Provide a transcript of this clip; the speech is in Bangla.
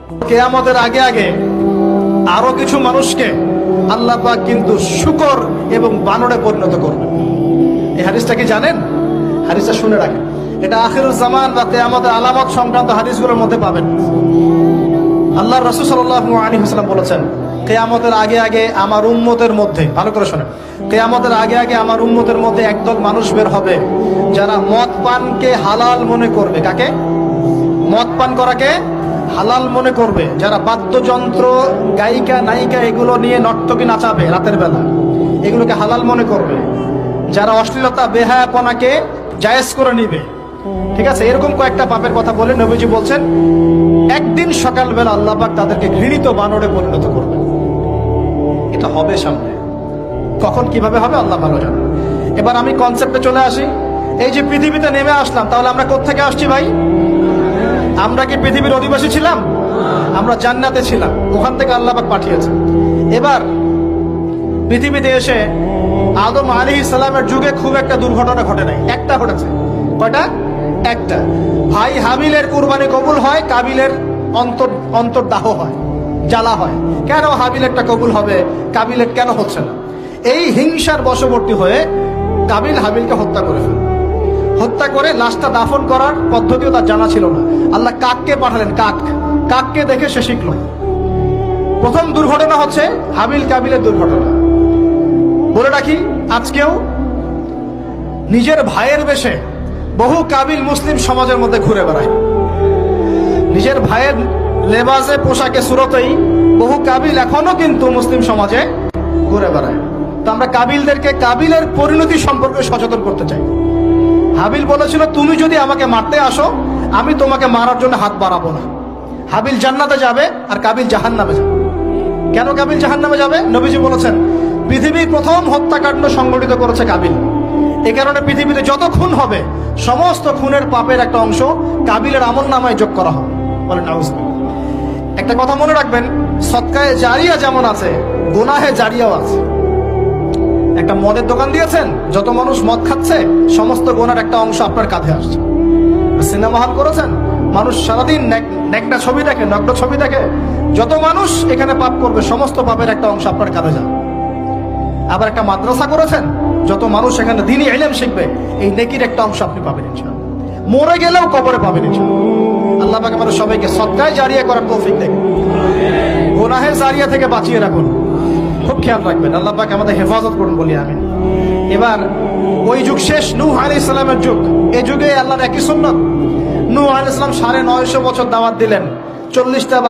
কিয়ামতের আগে আগে আরো কিছু মানুষকে আল্লাহ পাক কিন্তু শূকর এবং বানরে পরিণত করবেন। এই হাদিসটা কি জানেন? হাদিসটা শুনে রাখেন। এটা আখিরুল জামান বা কিয়ামতের আলামত সংক্রান্ত হাদিসগুলোর মধ্যে পাবেন। আল্লাহর রাসূল সাল্লাল্লাহু আলাইহি ওয়াসাল্লাম বলেছেন, কিয়ামতের আগে আগে আমার উম্মতের মধ্যে, ভালো করে শোনেন, কিয়ামতের আগে আগে আমার উম্মতের মধ্যে একদল মানুষ বের হবে যারা মদ পানকে হালাল মনে করবে। কাকে? মদ পান করাকে হালাল মনে করবে। যারা বাদ্যযন্ত্র, গায়িকা, নায়িকা এগুলো নিয়ে নর্তকী নাচাবে রাতের বেলা, এগুলোকে হালাল মনে করবে। যারা অশ্লীলতা, বেহায়াপনাকে জায়েজ করে নিবে। ঠিক আছে, এরকম কয়েকটা পাপের কথা বলে নবীজি বলছেন একদিন সকালবেলা আল্লাহ পাক তাদেরকে ঘৃণিত বানরে পরিণত করবে। এটা হবে সামনে। কখন কিভাবে হবে আল্লাহ ভালো জানেন। এবার আমি কনসেপ্টে চলে আসি। এই যে পৃথিবীতে নেমে আসলাম, তাহলে আমরা কোত্থেকে আসছি ভাই? আমরা কি পৃথিবীর অধিবাসী ছিলাম? আমরা জান্নাতে ছিলাম, ওখান থেকে আল্লাহ পাক পাঠিয়েছে। এবার পৃথিবীতে এসে আদম আলাইহিস সালামের যুগে খুব একটা দুর্ঘটনা ঘটে নাই, একটা ঘটেছে। কয়টা? একটা। ভাই হাবিলের কুরবানি কবুল হয়, কাবিলের অন্তর্দাহ হয়, জ্বালা হয়। কেন হাবিলেরটা কবুল হবে, কাবিলের কেন হচ্ছে না? এই হিংসার বশবর্তী হয়ে কাবিল হাবিলকে হত্যা করে ফেলে। হত্যা করে লাশটা দাফন করার পদ্ধতিও তার জানা ছিল না। আল্লাহ কাককে পাঠালেন, কাককে দেখে সে শিখল। প্রথম দুর্ঘটনা হচ্ছে হাবিল কাবিলের দুর্ঘটনা। বলে রাখি, আজকেও নিজের ভাইয়ের বেশে বহু কাবিল মুসলিম সমাজের মধ্যে ঘুরে বেড়ায়। নিজের ভাইয়ের লেবাসে, পোশাকে, সুরতেই বহু কাবিল এখনো কিন্তু মুসলিম সমাজে ঘুরে বেড়ায়। তো আমরা কাবিলদেরকে কাবিলের পরিণতি সম্পর্কে সচেতন করতে চাই। হাবিল বলেছিল, তুমি যদি আমাকে মারতে আসো, আমি তোমাকে মারার জন্য হাত বাড়াবো না। হাবিল জান্নাতে যাবে আর কাবিল জাহান্নামে যাবে। কেন কাবিল জাহান্নামে যাবে? নবীজি বলেছেন, পৃথিবীর প্রথম হত্যাকাণ্ড সংগঠিত করেছে কাবিল। এ কারণে পৃথিবীতে যত খুন হবে, সমস্ত খুনের পাপের একটা অংশ কাবিলের আমলনামায় যোগ করা হবে। বলেন নাউজুবিল্লাহ। একটা কথা মনে রাখবেন, সদকায়ে জারিয়া যেমন আছে, গুনাহে জারিয়াও আছে। একটা মদের দোকান দিয়েছেন, যত মানুষ মদ খাচ্ছে, সমস্ত গুনার একটা অংশ আপনার কাঁধে আসছে। সিনেমা হল করেছেন, মানুষ সারাদিন নেকড়া ছবি দেখে, নগ্ন ছবি দেখে, যত মানুষ এখানে পাপ করবে, সমস্ত পাপের একটা অংশ আপনার কাঁধে যাবে। আবার একটা মাদ্রাসা করেছেন, যত মানুষ এখানে দ্বীনি ইলম শিখবে, এই নেকির একটা অংশ আপনি পাবেন ইনশাআল্লাহ। মরে গেলেও কবরে পাবেন ইনশাআল্লাহ। আল্লাহ পাক আমাদের সবাইকে সদকায়ে জারিয়া করার তৌফিক দেন, গুনাহে জারিয়া থেকে বাঁচিয়ে রাখুন। খুব খেয়াল রাখবেন, আল্লাহ পাক আমাদের হেফাজত করুন বলি আমিন। এবার ওই যুগ শেষ, নূহ আলাইহিস সালামের যুগ। এই যুগে আল্লাহর একই সুন্নাত। নূহ আলাইহিস সালাম 950 বছর দাওয়াত দিলেন, 40টা